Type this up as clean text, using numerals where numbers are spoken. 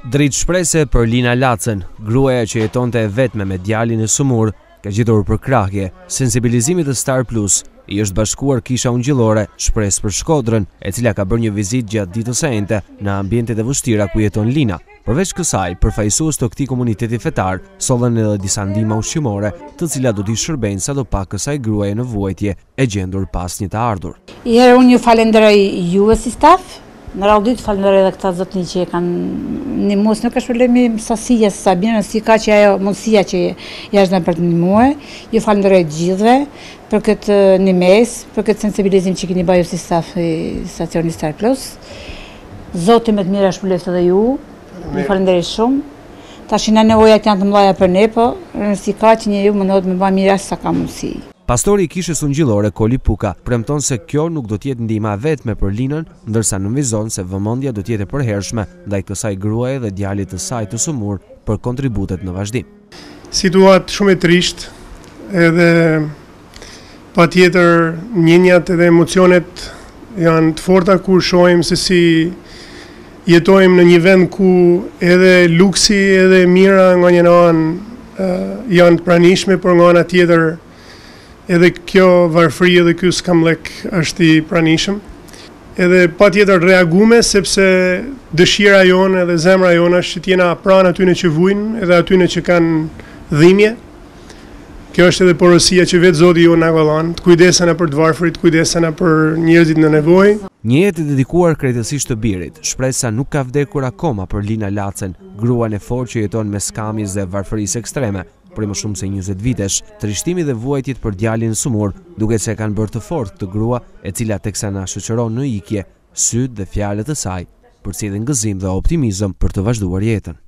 Dritë shprese për Lina Lacën, gruaja që jetonte e vetme me djalin e sëmur, ka gjetur për krahje. Sensibilizimit të Star Plus i është bashkuar kisha ungjillore Shpresë për Shkodrën, e cila ka bërë një vizitë gjatë ditës së enjte në ambientet e vështira ku jeton Lina. Përveç kësaj, përfaqësues të këtij komuniteti fetar sollën edhe disa ndihma ushqimore, të cilat do t'i shërbejnë sadopak kësaj gruaje në vuajtje e gjendur pas një të ardhur. Herë unë ju falenderoj juve si staf. Në radhë falenderoj edhe këta zotni që e kanë ndihmuar, nuk është problemi sasia se sa bën, si ka që ajo mundësia që jashtë për të ndihmuar. Ju falenderoj të gjithëve për këtë ndihmës, për këtë sensibilizim që keni bërë si staf i stacionit Star Plus. Zoti më të mirë shpëleft edhe ju. Ju falenderoj shumë. Tash na nevojat janë të mëdha për ne, po si ka që njeriu mundohet me bëj mirë sa ka mundësi. Pastori i kishës ungjillore Koli Puka premton se kjo nuk do t'jetë ndihma vetme për Linën, ndërsa nënvizon se vëmendja do t'jetë e përhershme ndaj kësaj gruaje dhe djalit të saj të sëmur për kontributet në vazhdim. Situatë shumë e trisht, edhe patjetër ndjenjat edhe emocionet janë të forta kur shohim se si jetojmë në një vend ku edhe luksi edhe mira nga një anë janë të pranishme, por nga ana tjetër edhe kjo varfëri edhe ky skamllek është i pranishëm. Edhe patjetër reagume sepse dëshira jonë edhe zemra jonë është që t'jena pranë atyne që vujnë edhe atyne që kanë dhimbje. Kjo është edhe porosia që vetë Zoti ju na vallon, të kujdesena për të varfërit, të kujdesena për njerëzit në nevojë. Një jetë e dedikuar krejtësisht të birit, shpresa nuk ka vdekur akoma për Lina Lacën, gruan e fortë që jeton me skamjes dhe varfërisë ekstreme. Për më shumë se 20 vitesh, trishtimi dhe vuajtjet për djalin e sëmur duket se kanë bërë të fortë këtë grua, e cila teksa na shoqëron në ikje, sytë dhe fjalët e saj përcjellin gëzim dhe optimizëm për të vazhduar jetën.